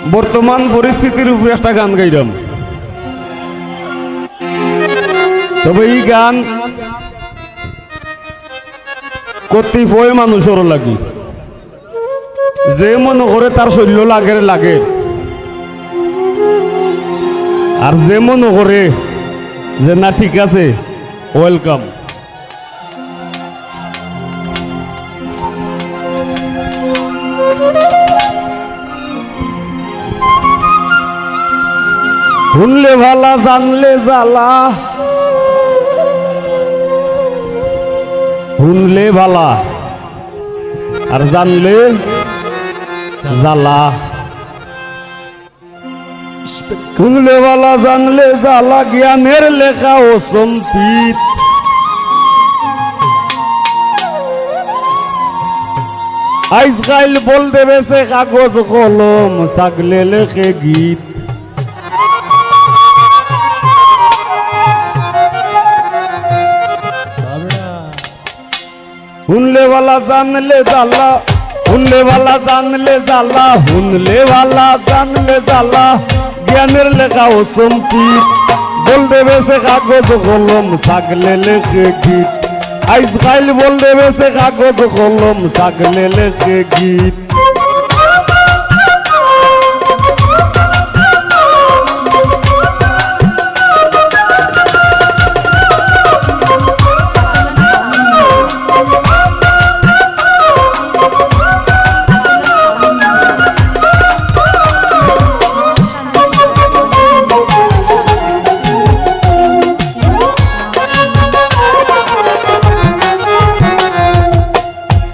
বর্তমান পরিস্থিতির উপরে একটা গান গাইলাম। তবে এই গান কতিপয় মানুষের লাগি, যে মনে করে তার শরীর লাগে, আর যে মনে করে যে না ঠিক আছে, ওয়েলকাম। শুনলে ভালা জানলে জ্বালা, শুনলে ভালা আর জানলে জ্বালা। শুনলে ভালা জানলে জ্বালা, জ্ঞানের লেখা ও সম্পিত। আজকাল বল দেবে সে কাগজ কলম, ছাগলে লেখে গীত। শুনলে वाला জানলে জ্বালা, শুনলে वाला জানলে জ্বালা, শুনলে वाला জানলে জ্বালা, জ্ঞানের লেখা ও সম্পিত। বল দেবে সে কাগজ কলম, ছাগলে লেখে গীত। আজকাল বল দেবে সে কাগজ কলম, ছাগলে লেখে গীত।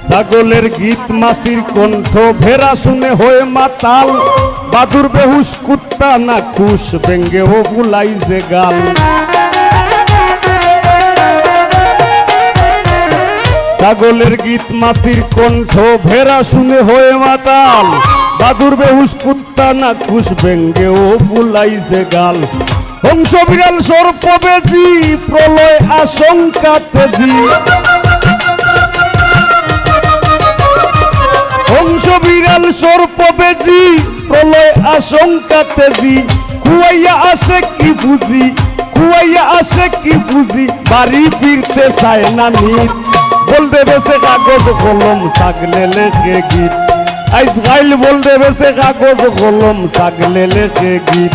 ছাগলের গীত মাসির কণ্ঠ, ভেড়া শুনে হয়ে মাতাল। বাদুর বেহুশ কুত্তা না খুশ, ভেঙ্গে ও বুলাই যে গাল। ছাগলের গীত মাসির কণ্ঠ, ভেড়া শুনে হয়ে মাতাল। বাদুর বেহুশ কুত্তা না খুশ, ভেঙ্গে ও বুলাই যে গাল। হংস বিড়াল সর্প বেজি, প্রলয় আশঙ্কা তেজি। হংস বিড়াল সর্প বেজি, প্রলয় আশঙ্কা তেজি। খুয়াইয়া আসে কি বুঝি, খুয়াইয়া আসে কি বুঝি, বাড়ি ফিরতে চায় না নিত। বল দেবে সে কাগজ কলম, ছাগলে লেখে গীত। আজকাল বল দেবে সে কাগজ কলম, ছাগলে লেখে গীত।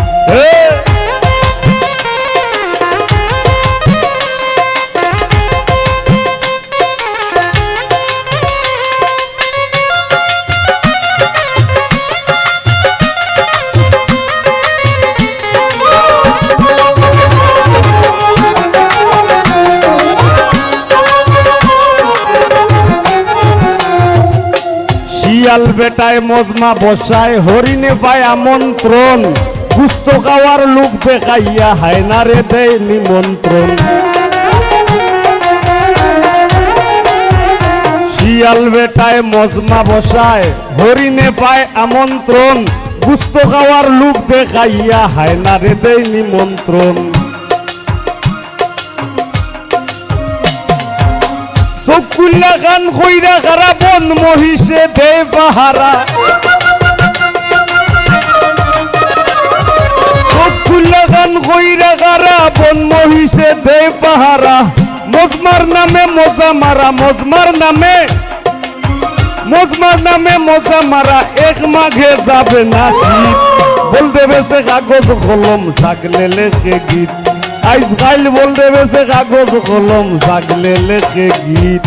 শিয়াল বেটায় মজমা বসায়, হরিণে পায় আমন্ত্রণ। গুস্ত খাওয়ার লোক দেখাইয়া হায়নারে দেয় নিমন্ত্রণ। শিয়াল বেটায় মজমা বসায়, হরিণে পায় আমন্ত্রণ। গুস্ত খাওয়ার লোক দেখাইয়া হায়নারে দেয় নিমন্ত্রণ। চকুল্লা গান কইরা খারা, বন মহিষে দে পাহারা। চকুল্লা গান কইরা খারা, বন মহিষে দে পাহারা। মজমার নামে মজা মারা, মজমার নামে, মজমার নামে মজা মারা। এক মাঘে যাবে না শীত। বল দেবে সে কাগজ কলম, ছাগলে লেখে গীত। আজকাল বল দেবে সে কাগজ কলম, ছাগলে লেখে গীত।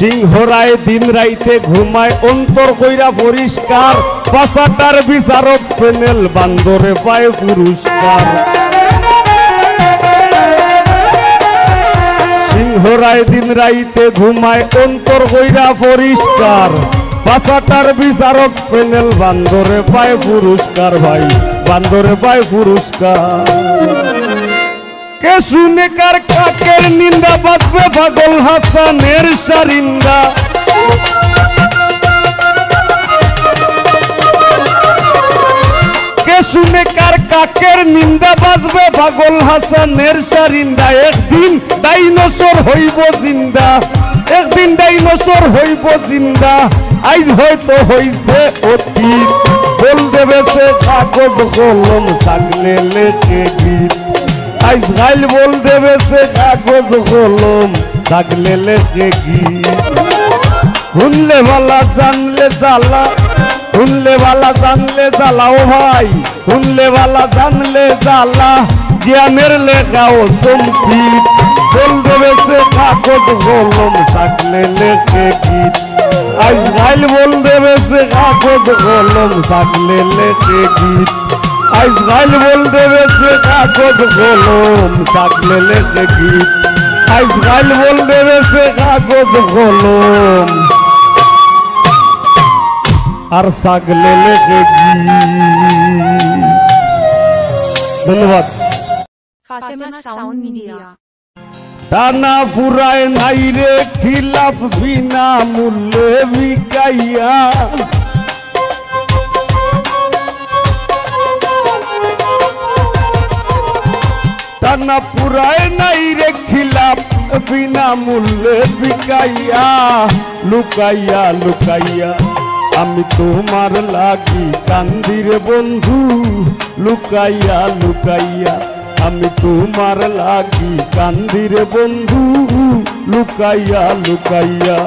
সিংহরায় দিন রাইতে ঘুমায়, অন্তর কইরা পরিষ্কার। পাশাটার বিচারক পেনেল, বান্দরে পায় পুরস্কার। সিংহরায় দিন রাইতে ঘুমায়, অন্তর কইরা পরিষ্কার। পাশাটার বিচারক পেনেল, বান্দরে পায় পুরস্কার। ভাই বান্দরে পায় পুরস্কার। কে শুনে কার কাকের নিন্দা বাঁচবে পাগল হাসানের সারিন্দা কে শুনে কার কাকের নিন্দা বাঁচবে পাগল হাসানের সারিন্দা একদিন ডাইনোসর হইব জিন্দা একদিন ডাইনোসর হইব জিন্দা আজ হয়তো হইছে অতীত বল দেবে সে কাগজ কলম থাকলে লেখে গীত আজ গাইল বল দেবে সে কাগজ কলম থাকলে লেখে গীত শুনলে ভালা জানলে জ্বালা শুনলে ভালা জানলে জ্বালা ও ভাই শুনলে ভালা জানলে জ্বালা জ্ঞানের লেখাও সম্পিত বল দেবে সে কাগজ কলম থাকলে লেখে গীত আজ গাইল বল দেবে সে কাগজ কলম থাকলে লেখে গীত আজ গাইল বল দেবে সে কাগজ কলম থাকলে লেখে গীত আজ গাইল বল দেবে সে কাগজ কলম আর থাকলে লেখে গীত। ধন্যবাদ। Fatema sound media. টানা ফুরায় নাই রে খিলাফ বিনা মূল্যে বিকাইয়া টানা ফুরায় নাই রে খিলাফ বিনা মূল্যে বিকাইয়া লুকাইয়া লুকাইয়া আমি তোমার লাগি কান্দির বন্ধু লুকাইয়া লুকাইয়া আমি তোমার লাগি কান্দির বন্ধু লুকাইয়া লুকাইয়া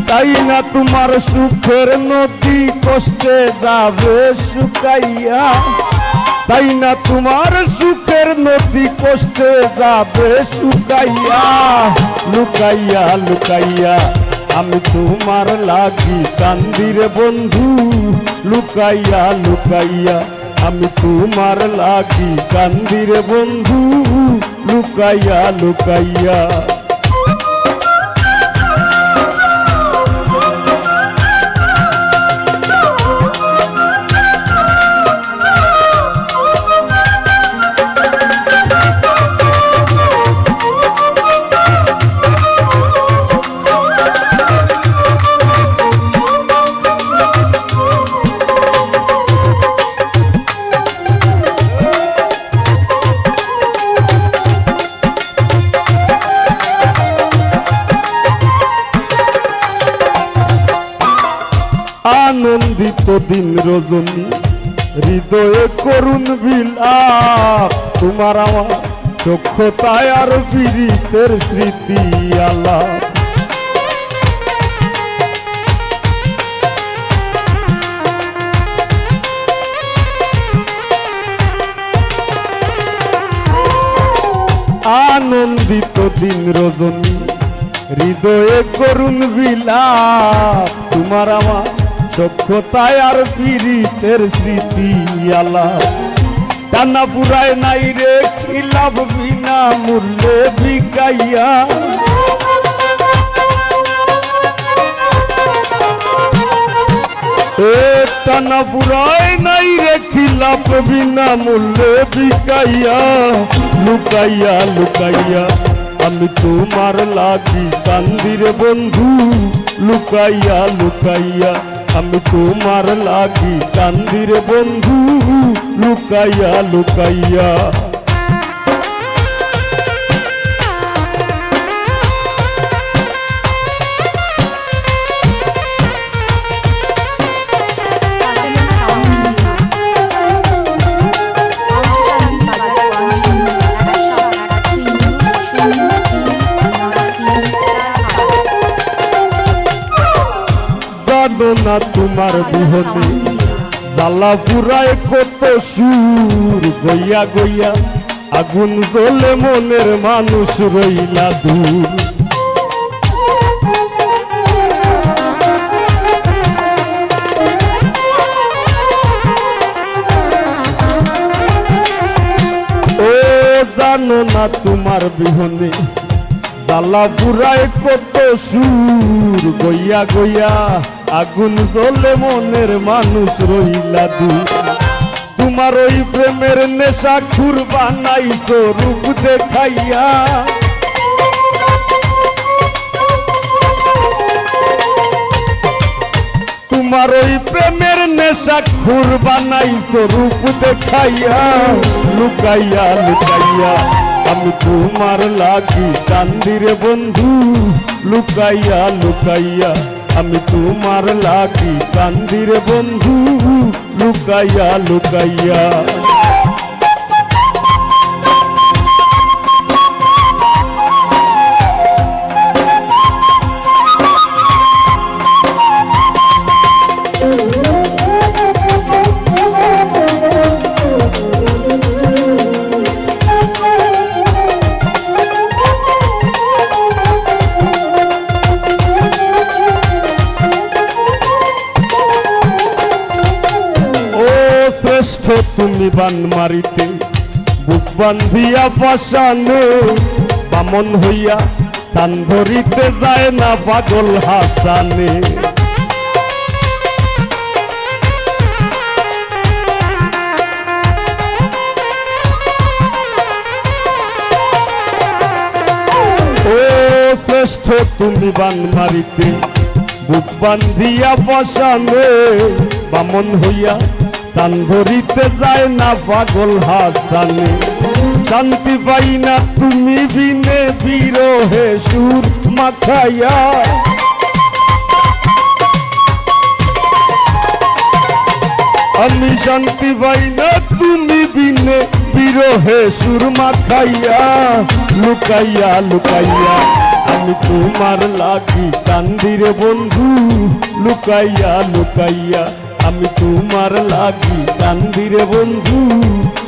চাই না তোমার সুখের নদী কষ্টে যাবে শুকাইয়া চাই না তোমার সুখের নদী কষ্টে যাবে শুকাইয়া লুকাইয়া লুকাইয়া আমি তোমার লাগি কান্দির বন্ধু লুকাইয়া লুকাইয়া আমি তোমার লাগি কান্দির বন্ধু লুকাইয়া লুকাইয়া আনন্দিত দিন রজনী হৃদয়ে করুণ বিলাপ তোমার আমার চক্ষতায় আর পীড়িতের স্মৃতি আলাপ আনন্দিত দিন রজনী হৃদয়ে করুণ বিলাপ তোমার আমার চক্ষতায় আর পীড়িতের স্মৃতি আলাপ টানা পুরায় নাই রে খিলাফ বিনা মূল্যে বিকাইয়া টানা পুরায় নাই রে খিলাফ বিনা মূল্যে বিকাইয়া লুকাইয়া লুকাইয়া আমি তোমার লাগি কান্দির বন্ধু লুকাইয়া লুকাইয়া আমি তোমার লাগি কান্দির বন্ধু লুকাইয়া লুকাইয়া না তোমার বিহনে জ্বালা ফুরায় কত সুর গইয়া গইয়া আগুন জ্বলে মনের মানুষ রইলা দূর ও জানো না তোমার বিহনে জ্বালা ফুরায় কত সুর গইয়া গইয়া আগুন জ্বলে মনের মানুষ রইলা দূর তোমার ওই প্রেমের নেশা খুর বানাইছো রূপ দেখাইয়া তোমার ওই প্রেমের নেশা খুর বানাইছো রূপ দেখাইয়া লুকাইয়া লুকাইয়া আমি তোমার লাগি কান্দি রে বন্ধু লুকাইয়া লুকাইয়া আমি তোমার লাগি কান্দি রে বন্ধু লুকাইয়া লুকাইয়া শ্রেষ্ঠ তুমি বান মারিতে বুক বান্ধিয়া পাশানে বামন হইয়া সান ধরিতে যায় না পাগল হাসানে ও শ্রেষ্ঠ তুমি বান মারিতে বুক বান্ধিয়া পাশানে বামন হইয়া সান ধরিতে যায় না পাগল হাসানে শান্তি পাই না তুমি বিনে বিরহে সুর মাখাইয়া আমি শান্তি পাই না তুমি বিনে বিরহে সুর মাখাইয়া লুকাইয়া লুকাইয়া আমি তোমার লাগি কান্দি রে বন্ধু লুকাইয়া লুকাইয়া আমি তোমার লাগি কান্দি রে বন্ধু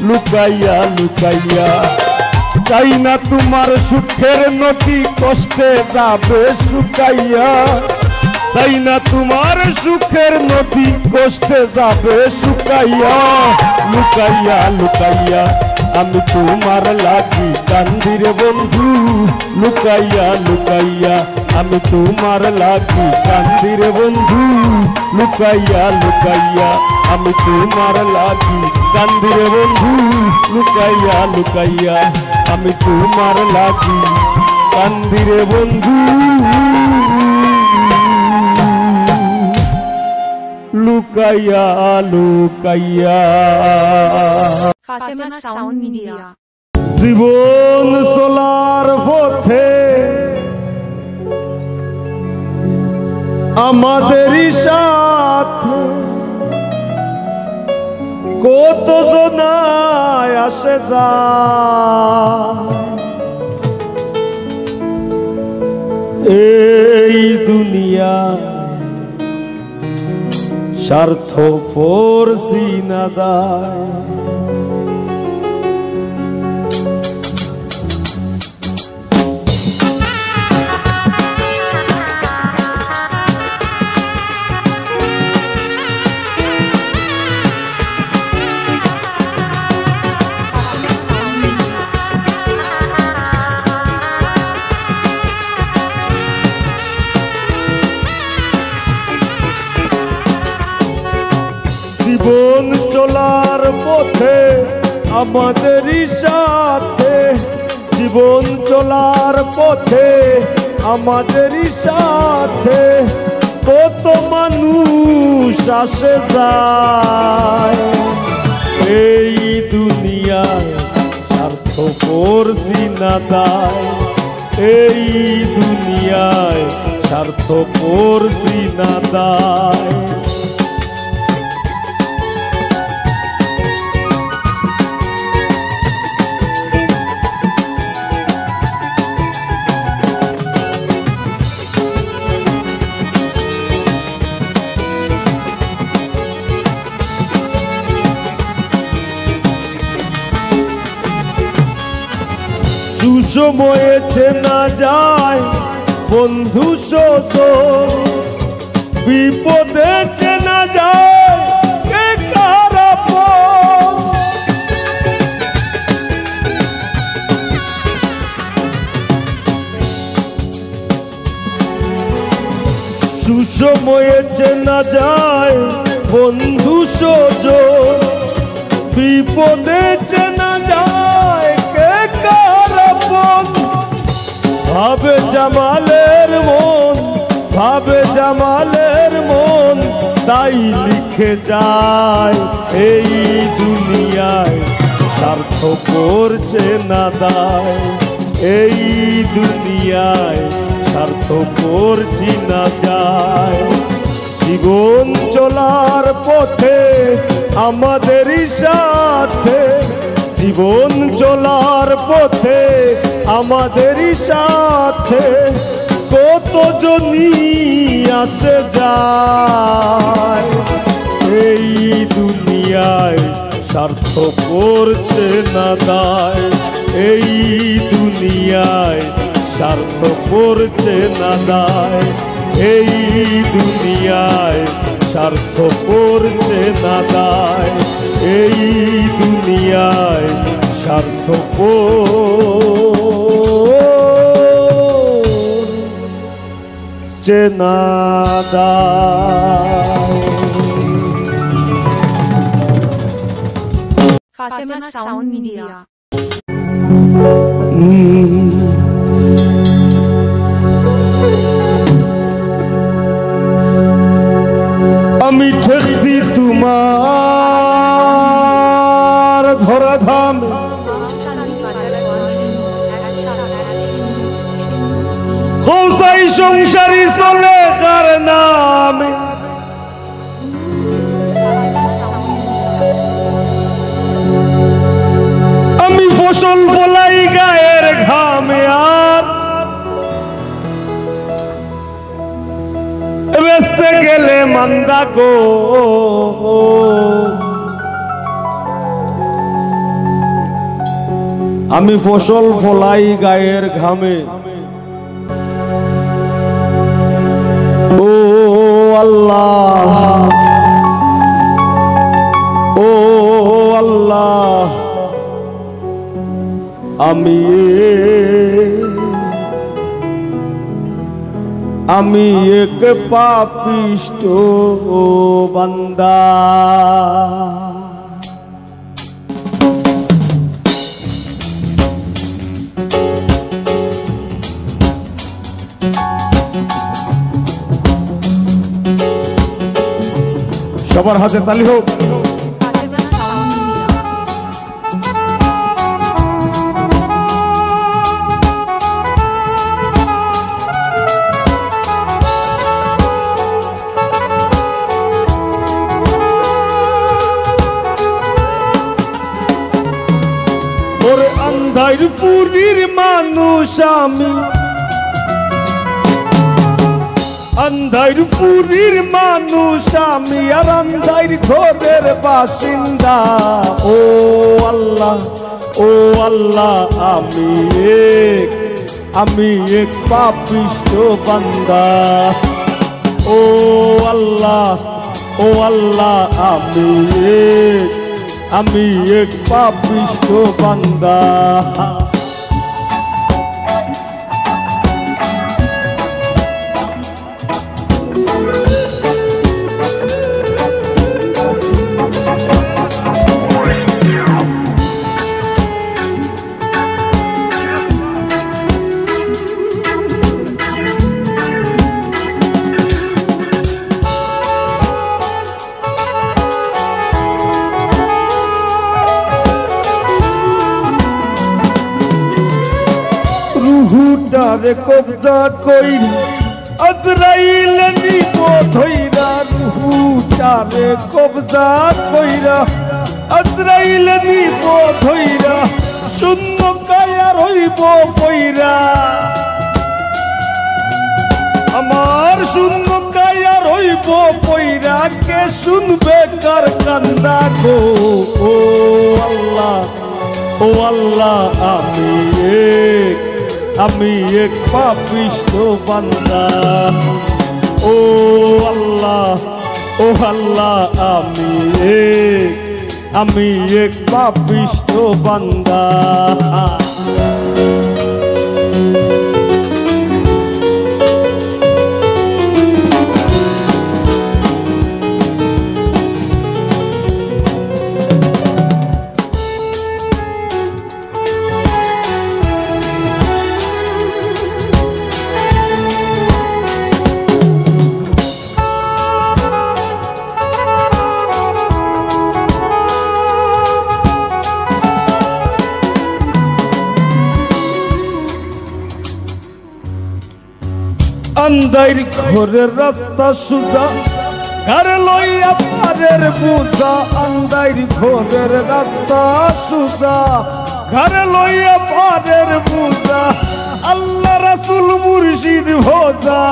লুকাইয়া লুকাইয়া চাই না তোমার সুখের নদী কষ্টে যাবে শুকাইয়া চাই না তোমার সুখের নদী কষ্টে যাবে শুকাইয়া লুকাইয়া লুকাইয়া আমি তোমার লাগি কান্দি রে বন্ধু লুকাইয়া লুকাইয়া আমি তোমার লাগি কান্দি রে বন্ধু লুকাইয়া লুকাইয়া আমি তোমার লাগি কান্দি রে বন্ধু লুকাইয়া লুকাইয়া আমি তোমার লাগি কান্দি রে বন্ধু লুকাইয়া লুকাইয়া ফাতেমা সাউন্ড মিডিয়া জীবন চলার পথে আমাদেরই সাথে কত জনায় আসে যায় এই দুনিয়া স্বার্থ ফোরসি না দায় জীবন চলার পথে আমাদেরই সাথে জীবন চলার পথে আমাদেরই সাথে কত মানুষ আসে যায় এই দুনিয়ায় স্বার্থ করছি না দায় এই দুনিয়ায় স্বার্থ করছি না দায় সুসময়ে চেনা যায় বন্ধু সজন বিপদে চেনা যায় কে কার আপন সুসময়ে চেনা যায় বন্ধু সজন বিপদে চেনা যায় কে কার আপন। ভাবে জামালের মন, ভাবে জামালের মন, তাই লিখে যায় এই দুনিয়ায় স্বার্থ করছে না দায়। এই দুনিয়ায় স্বার্থ করছি না যায়। জীবন চলার পথে আমাদেরই সাথে, জীবন চলার পথে আমাদেরই সাথে কত জনি আসে যায়। এই দুনিয়ায় স্বার্থ করছে না দায়। এই দুনিয়ায় স্বার্থ করছে না দায়। এই দুনিয়ায় স্বার্থ করছে না দায়। এই দুনিয়ায় স্বার্থ করছে না দায়। Fatima Sound Media. আমি ঠেকছি তোমার ধরাধাম, কৌসাই সংসারী চলে কার নামে। আমি ফসল ফলাই গায়ের ঘামে, আর বেচতে গেলে মান্দা গো। আমি ফসল ফলাই গায়ের ঘামে। ও আল্লাহ, ও আল্লাহ, আমি এক পাপিষ্ট বান্দা। সবার হাতে তালি হোক। Fatima Sound Media. ওরে আন্ধারপুরীর মানুষ আমি, আন্ধারপুরীর মানুষ আমি, আর আন্ধার ঘরের বাসিন্দা। ও আল্লাহ, ও আল্লাহ, আমি এক পাপিষ্ট বান্দা। ও আল্লাহ, ও আল্লাহ, আমি এক পাপিষ্ট বান্দা। রুহুটারে কবজা কইরা আজরাইল নিব ধইরা। রুহুটারে কবজা কইরা আজরাইল নিব ধইরা। শূন্য কায়া রইব পইরা, আমার শূন্য কায়া রইব পইরা। কে শুনবে কার কান্দা গো। ও আল্লাহ, ও আল্লাহ, আমি এক পাপিষ্ট বান্দা। ও আল্লাহ, ও আল্লাহ, আমি এক পাপিষ্ট বান্দা। আন্দাইর ঘরের রাস্তা সুজা ঘর লইয়া পারের বুঝা আন্দাইর ঘরের রাস্তা সুজা ঘর লইয়া পারের বুঝা আল্লাহ রাসূল মুর্শিদ ভোজা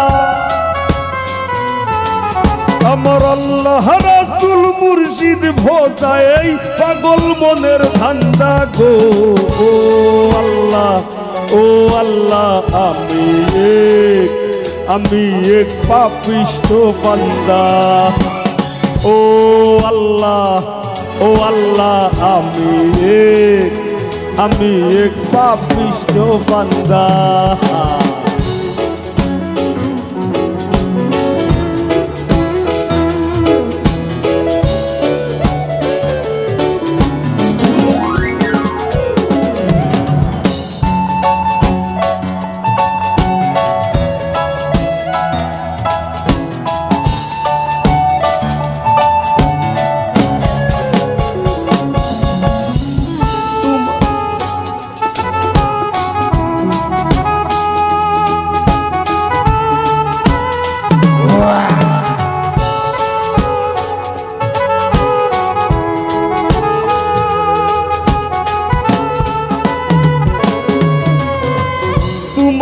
আমার আল্লাহ রাসূল মুর্শিদ ভোজা এই পাগল মনের ধান্দা গো ও আল্লাহ আমি এক পাপিষ্ঠ বান্দা ও আল্লাহ আমি এক পাপিষ্ঠ বান্দা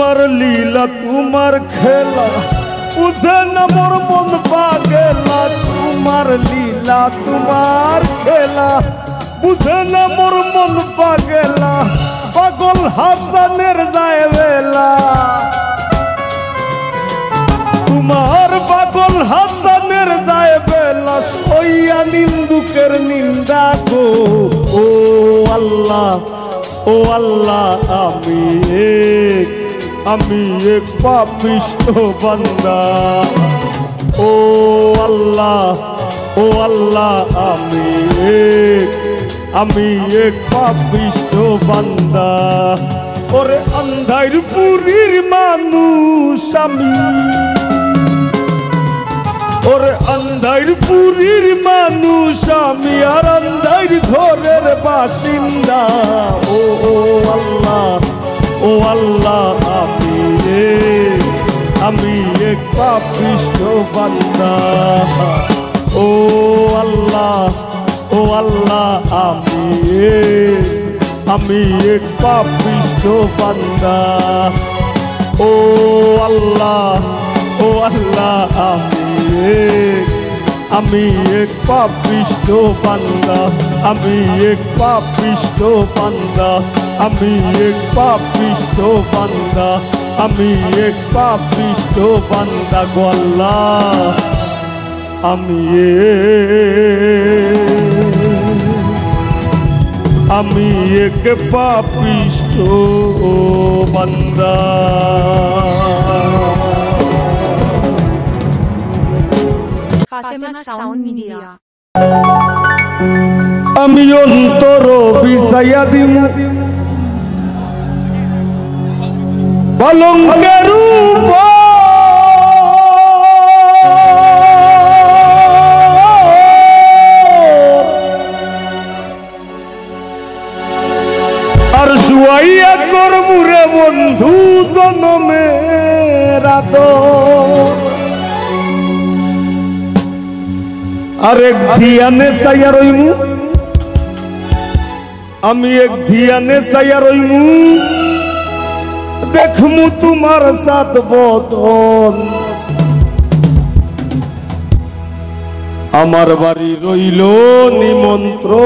তোমার লীলা তোমার খেলা বুঝে না মোর মন পাগলা তোমার লীলা তোমার খেলা বুঝে না মোর মন পাগলা পাগল হাসানের যায় বেলা তোমার পাগল হাসানের যায় বেলা সইয়া নিন্দুকের নিন্দা গো ও আল্লাহ আমি এক পাপিষ্ঠ বান্দা ও আল্লাহ আমি এক পাপিষ্ঠ বান্দা ওরে আন্ধার পুরীর মানুষ আমি ওরে আন্ধার পুরীর মানুষ আমি আর আন্ধার ঘরের বাসিন্দা ও আল্লাহ আমি এক পাপিষ্ঠ বান্দা ও আল্লাহ আমি এক পাপিষ্ঠ বান্দা ও আল্লাহ আমি এক পাপিষ্ঠ বান্দা আমি এক পাপিষ্ঠ বান্দা আমি এক পাপিষ্ঠ বান্দা আমি এক পাপিষ্ঠ বান্দা গো আল্লাহ আমি এক পাপিষ্ঠ বান্দা Fatima Sound Media. আমি অন্তর বিছাইয়া দিমু পালঙ্কের উপর আর শুয়াইয়া করমুরে বন্ধু জনমের আদর আরেক ধিয়ানে চাইয়া রইমু আমি এক ধিয়ানে চাইয়া রইমু দেখমু তোমার সাত বদন আমার বাড়ি রইল নিমন্ত্রণ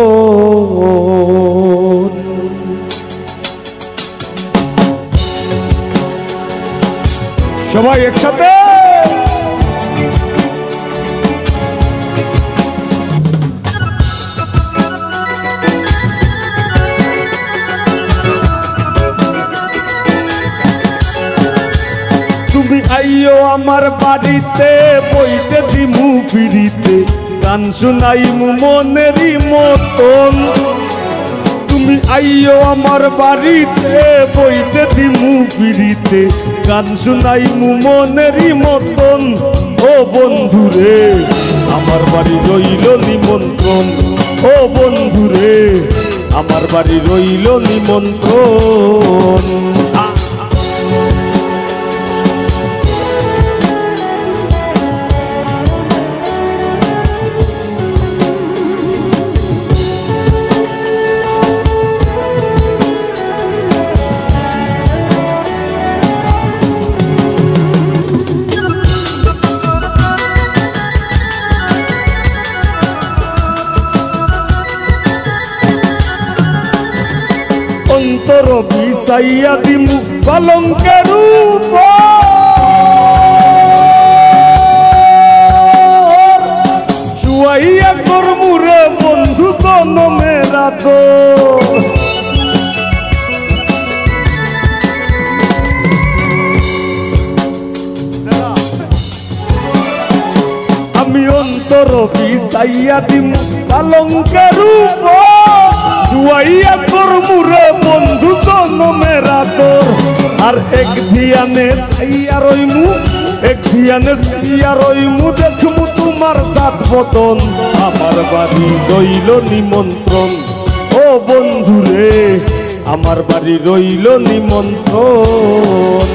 সবাই একসাথে তুমি আইও আমার বাড়িতে বইতে দিমু ফিরিতে গান শুনাইমু মনেরই মতন তুমি আইও আমার বাড়িতে বইতে দিমু ফিরিতে গান শুনাইমু মনেরই মতন ও বন্ধুরে আমার বাড়ি রইল নিমন্ত্রণ ও বন্ধুরে আমার বাড়ি রইল নিমন্ত্রণ বিছাইয়া দিমু কলঙ্কের উপর শুয়াইয়া করমু রে বন্ধু জনমের আদর আমি অন্তর বিছাইয়া দিমু কলঙ্কের উপর শুয়াইয়া করমু রে বন্ধু জনমের আদর আর এক ধিয়ানে চাইয়া রইমু এক ধিয়ানে চাইয়া রইমু দেখমু তোমার সাত বদন আমার বাড়ি রইল নিমন্ত্রণ ও বন্ধু রে আমার বাড়ি রইল নিমন্ত্রণ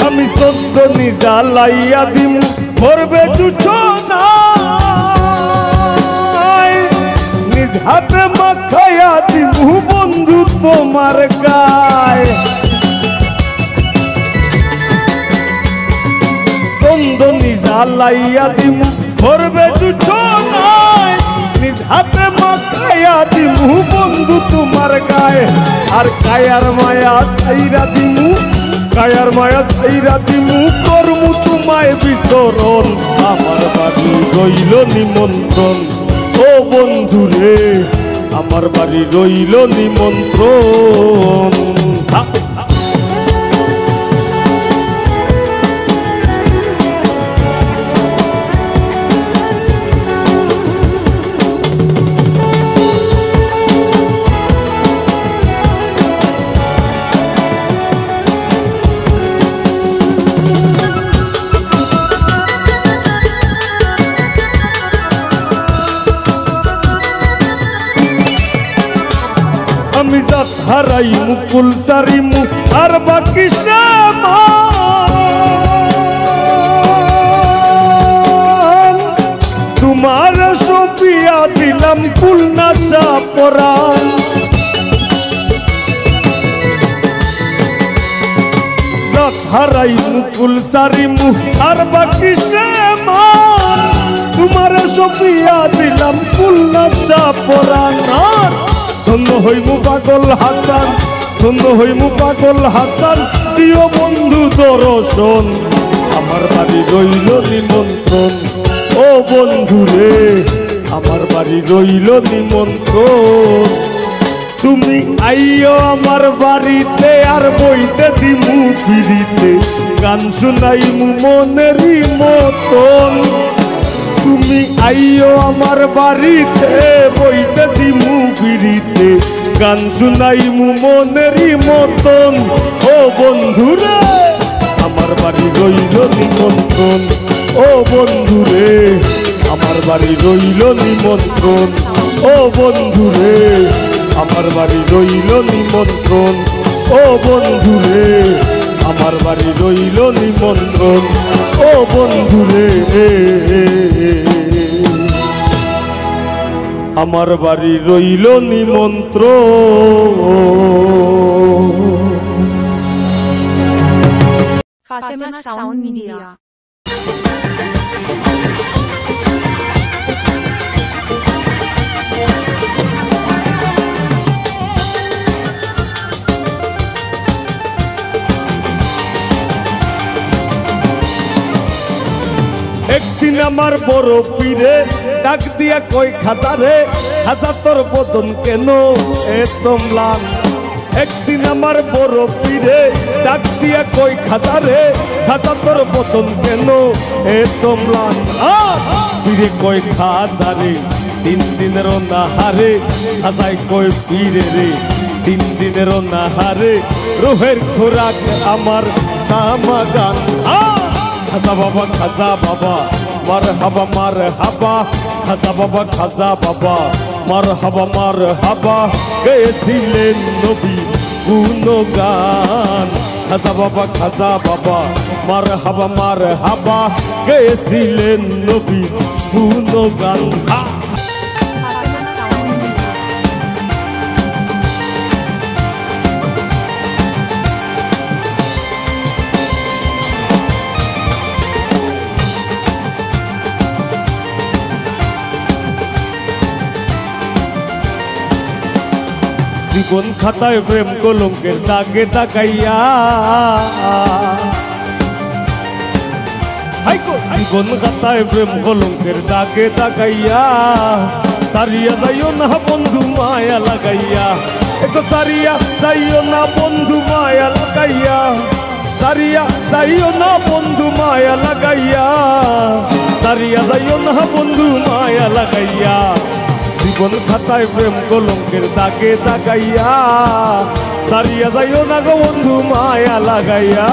আমি চন্দনী জ্বালাইয়া দিম করবে চুচনা নিজ হাতে মাখাইয়া দিমু বন্ধু তোমার গায় চন্দনী জ্বালাইয়া দিম করবে চুচনা নিজ হাতে মাখাইয়া দিমু বন্ধু তোমার গায় আর কায়ার মায়া ছাইরা দিমু কায়ার মায়া ছাইরা দিমু করমু তোমায় বিতরণ আমার বাড়ি রইল নিমন্ত্রণ ও বন্ধু রে আমার বাড়ি রইল নিমন্ত্রণ আমি জাত হারাই মুকুল সারিমু আর বাকি সামান তোমার সপিয়া দিলাম ফুল নাচা পরাণ জাত হারাই মুকুল সারিমু আর বাকি সামান তোমার সপিয়া দিলাম ফুল নাচা পরাণ ধন্য হইমু পাগল হাসান ধন্য হইমু পাগল হাসান দিও বন্ধু দর্শন আমার বাড়ি রইল নিমন্ত্রণ ও বন্ধু রে আমার বাড়ি রইল নিমন্ত্রণ তুমি আইও আমার বাড়িতে আর বইতে দিমু পিড়িতে গান শুনাইমু মনেরই মতন তুমি আইও আমার বাড়িতে বইতে দিমু পিড়িতে গান শুনাইমু মনেরই মতন ও বন্ধুরে আমার বাড়ি রইল নিমন্ত্রণ ও বন্ধুরে আমার বাড়ি রইল নিমন্ত্রণ ও বন্ধুরে আমার বাড়ি রইল নিমন্ত্রণ ও বন্ধুরে আমার বাড়ি রইল নিমন্ত্রণ ও বন্ধুরে আমার বাড়ি রইল নিমন্ত্রণ Fatima Sound Media. একদিন আমার বড় পীরে ডাক দিয়া কই খাজারে খাজা তোর বদন কেন এত ম্লান একদিন আমার বড় পীরে ডাক দিয়া কই খাজারে খাজা তোর বদন কেন এত ম্লান পীরে কই খাজারে তিন দিনের নাহারে খাজাই কই পীরে রে তিন দিনের নাহারে রুহের খোরাক আমার সামাগান খাজা বাবা মার হাবা খাজা বাবা মার হাবা গেয়েছিলেন নবী গুণগান খাজা বাবা মার হাবা গেয়েছিলেন নবী গুণগান। জীবন খাতায় প্রেম কলঙ্কের দাগে তাকাইয়া, জীবন খাতায় প্রেম কলঙ্কের দাগে তাকাইয়া, সারিয়া যাইও না বন্ধু মায়া লাগাইয়া, একটু সারিয়া যাইও না বন্ধু মায়া লাগাইয়া, সারিয়া যাইও না বন্ধু মায়া লাগাইয়া, সারিয়া যাইও না বন্ধু মায়া লাগাইয়া। জীবন খাতায় প্রেম কলঙ্কের দাগে তাকাইয়া, সারিয়া যাইও না গো বন্ধু মায়া লাগাইয়া।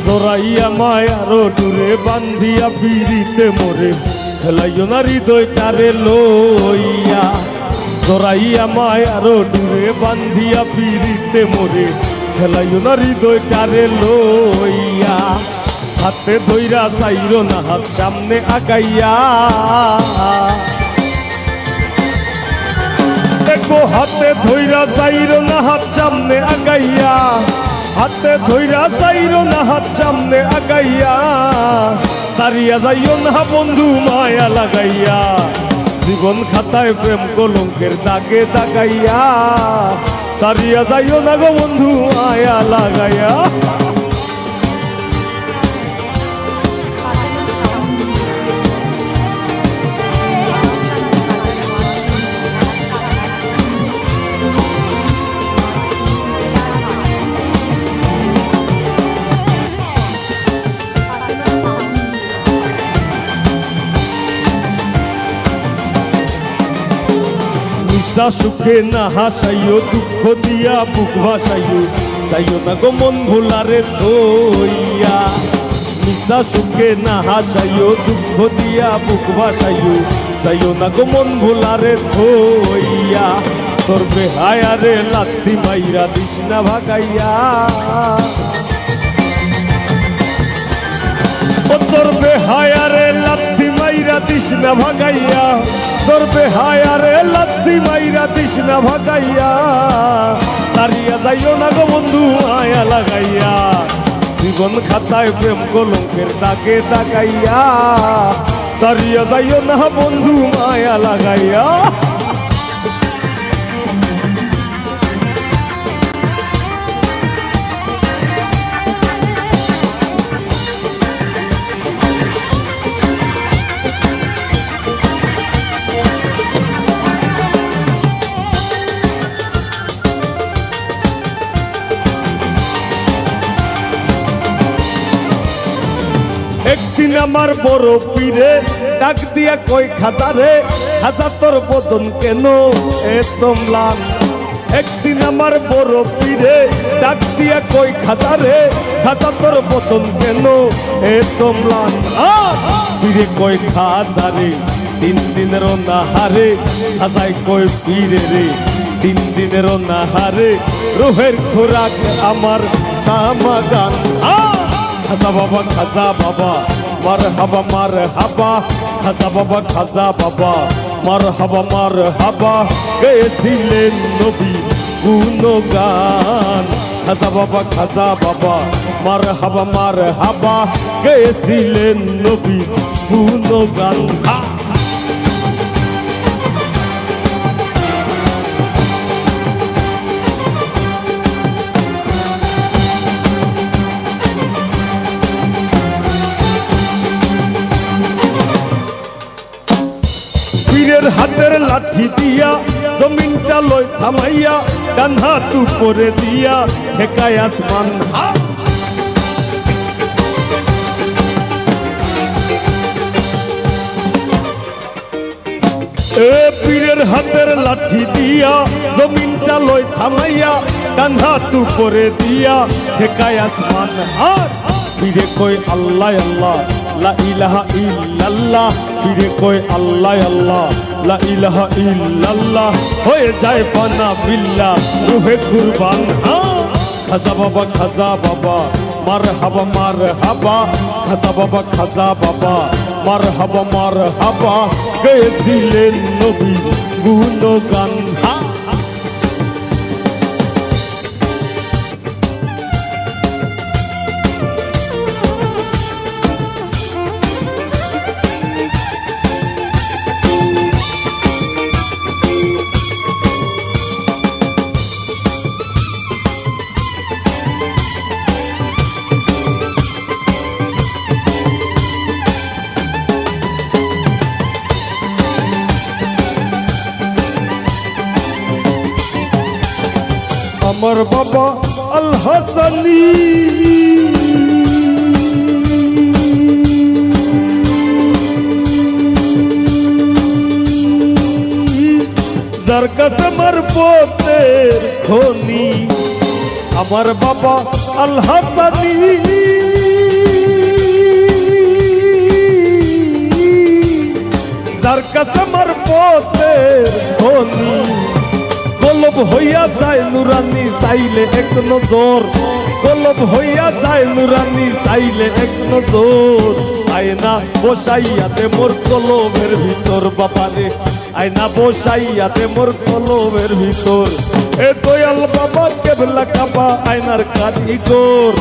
জড়াইয়া মায়ার ডুরে বান্ধিয়া পিড়িতে মোরে, খেলাইও না হৃদয় চারে লইয়া, জড়াইয়া মায়ার ডুরে বান্ধিয়া পিড়িতে মোরে, খেলাইও না হৃদয় চারে লইয়া। হাতে ধইরা চাইরো না হাত সামনে আগাইয়া, দেখো হাতে ধইরা চাইরো না হাত সামনে আগাইয়া, হাতে ধইরা চাইরো না হাত সামনে আগাইয়া, সারিয়া যাইও না বন্ধু মায়া লাগাইয়া। জীবন খাতায় প্রেম কলঙ্কের দাগে তাকাইয়া, সারিয়া যাইও না গো বন্ধু মায়া লাগাইয়া। যা সুখে না হাসাইও, দুঃখ দিয়া বুক ভাসাইও, চাইও না গো মন ভোলারে থইয়া। মিশা সুখে না হাসাইও, দুঃখ দিয়া বুক ভাসাইও, চাইও না গো মন ভোলারে থইয়া। তোর বেহায়ারে লাত্তি মাইরা দিস না ভাগাইয়া, ও তোর বেহায়ারে লাত্তি মাইরা দিস না ভাগাইয়া, তোর বেহায়ারে লাত্তি মাইরা দিস না ভাগাইয়া, সারিয়া যাইও না গো বন্ধু মায়া লাগাইয়া। জীবন খাতায় প্রেম কলঙ্কের দাগে তাকাইয়া, সারিয়া যাইও না বন্ধু মায়া লাগাইয়া। একদিন আমার বড় পীরে ডাক দিয়া কই খাজারে, খাজা তোর বদন কেন এত ম্লান। একদিন আমার বড় পীরে ডাক দিয়া কই খাজারে, খাজা তোর বদন কেন এত ম্লান। পীরে কই খাজারে তিন দিনের নাহারে, খাজাই কই পীরে রে তিন দিনের নাহারে, রোহের খোরাক আমার সামাগান। খাজা বাবা মার হাবা, খাজা বাবা মার হাবা গেয়েছিলেন নবী গুণগান। খাজা বাবা মার হাবা গেয়েছিলেন নবী গুণগান। পীরের হাতের লাঠি দিয়া জমিনটা লয় থামাইয়া, ডান হাত উপরে দিয়া ঠেকায় আসমান। এ পীরের হাতের লাঠি দিয়া জমিনটা লয় থামাইয়া কান্ধা তু করে দিয়া ঠেকায় আসমান হাত পীরে কই আল্লাহ আল্লাহ লা ইলাহা ইল্লাল্লাহ পীরে কই আল্লাহ আল্লাহ লা ইলাহা ইল্লাল্লাহ হয়ে যায় ফানা বিল্লাহ রুহে কুরবান খাজা বাবা মারহাবা মারহাবা খাজা বাবা মারহাবা গেয়েছিলেন নবী গুণগান আমার বাবা আল হাসানি যার কাছে আমার পথের খনি আমার বাবা আল হাসানি যার কাছে আমার পথের খনি কলব হইয়া যায় নুরানি চাইলে এক নজর কলব হইয়া যায় নুরানি চাইলে এক নজর আয়না বসাইয়াতে মোর কলবের ভিতর বাবারে আয়না বসাইয়াতে মোর কলবের ভিতর এ দয়াল বাবা কেবলা কাবা আয়নার কারিগর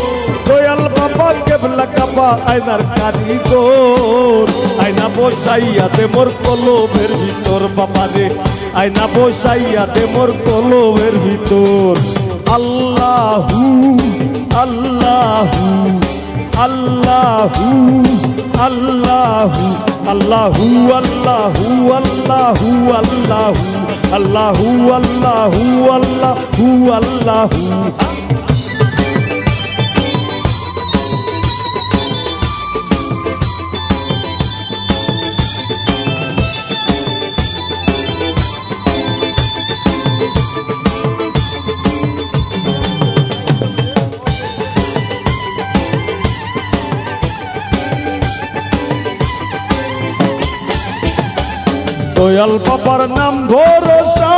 দয়াল বাবা কেবলা কাবা আয়নার কারিগর আয়না বসাইয়াতে মোর কলবের ভিতর বাবারে আয়না বসাইয়াতে মোর কলবের ভিতর আল্লাহু আল্লাহু আল্লাহু আল্লাহু আল্লাহু আল্লাহু আল্লাহু আল্লাহু আল্লাহু আল্লাহু আল্লাহু দয়াল বাবার নাম ভরসা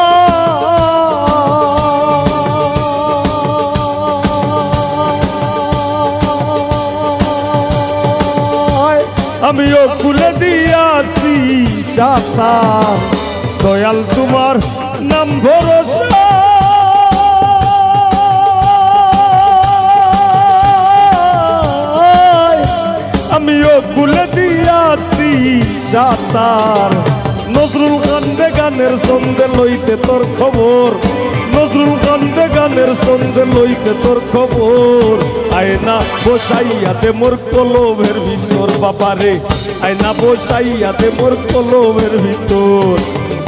আমিও খুলে দিয়াছি চাষা দয়াল তোমার নাম ভরসা আমিও খুলে দিয়াছি চাষার নজরুল কান্দে গানের সন্ধে লইতে তোর খবর নজরুল কান্দে গানের সন্ধে লইতে তোর খবর আয়না বসাইয়াতে মোর কলবের ভিতর বাবারে আয়না বসাইয়াতে মোর কলবের ভিতর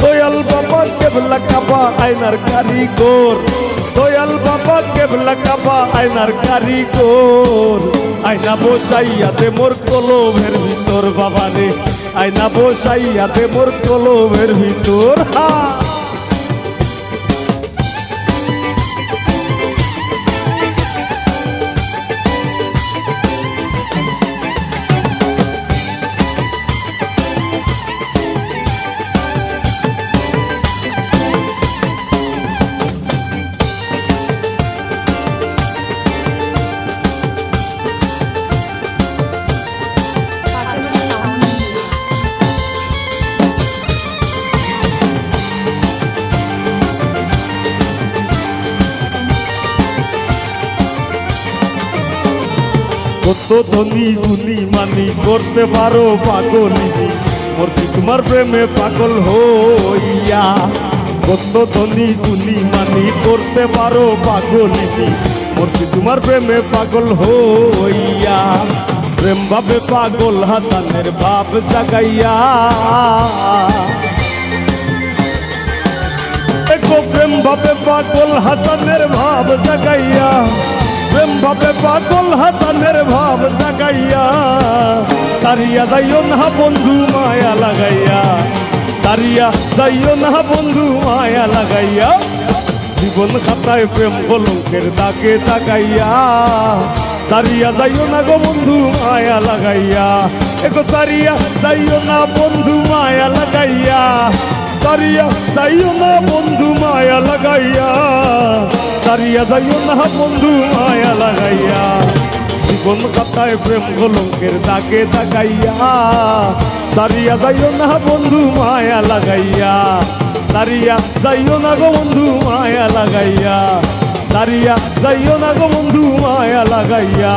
দয়াল বাবা কেবলা কাবা আয়নার কারিগর দয়াল বাবা কেবলা কাবা আয়নার কারিগর আয়না বসাইয়াতে মোর কলবের ভিতর বাবারে আয়না বসাইয়াতে মোর কলবের ভিতর কত ধনী গুণী মানি করতে পারো পাগলিনী মরছি তোমার প্রেমে পাগল হইয়া কত ধনী গুণী মানি করতে পারো পাগলিনী মরছি তোমার প্রেমে পাগল হইয়া প্রেম ভাবে পাগল হাসানের ভাব জাগাইয়া প্রেম ভাবে পাগল হাসানের ভাব জাগাইয়া প্রেম ভাবে পাগল হাসানের ভাব জাগাইয়া সারিয়া যাইও না বন্ধু মায়া লাগাইয়া সারিয়া যাইও না বন্ধু মায়া লাগাইয়া জীবন খাতায় প্রেম কলঙ্কের দাগে তাকাইয়া সারিয়া যাইও না গো বন্ধু মায়া লাগাইয়া এগো সারিয়া যাইও না বন্ধু মায়া লাগাইয়া সারিয়া যাইও না বন্ধু মায়া লাগাইয়া সারিয়া যাইও না বন্ধু মায়া লাগাইয়া জীবন খাতায় প্রেম কলঙ্কের দাগে তাকাইয়া সারিয়া যাইও না বন্ধু মায়া লাগাইয়া সারিয়া যাইও না গো বন্ধু মায়া লাগাইয়া সারিয়া যাইও না গো বন্ধু মায়া লাগাইয়া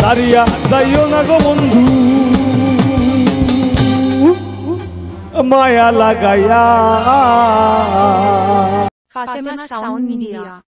সারিয়া যাইও না গো বন্ধু মায়া লাগাইয়া Fatima Sound Media.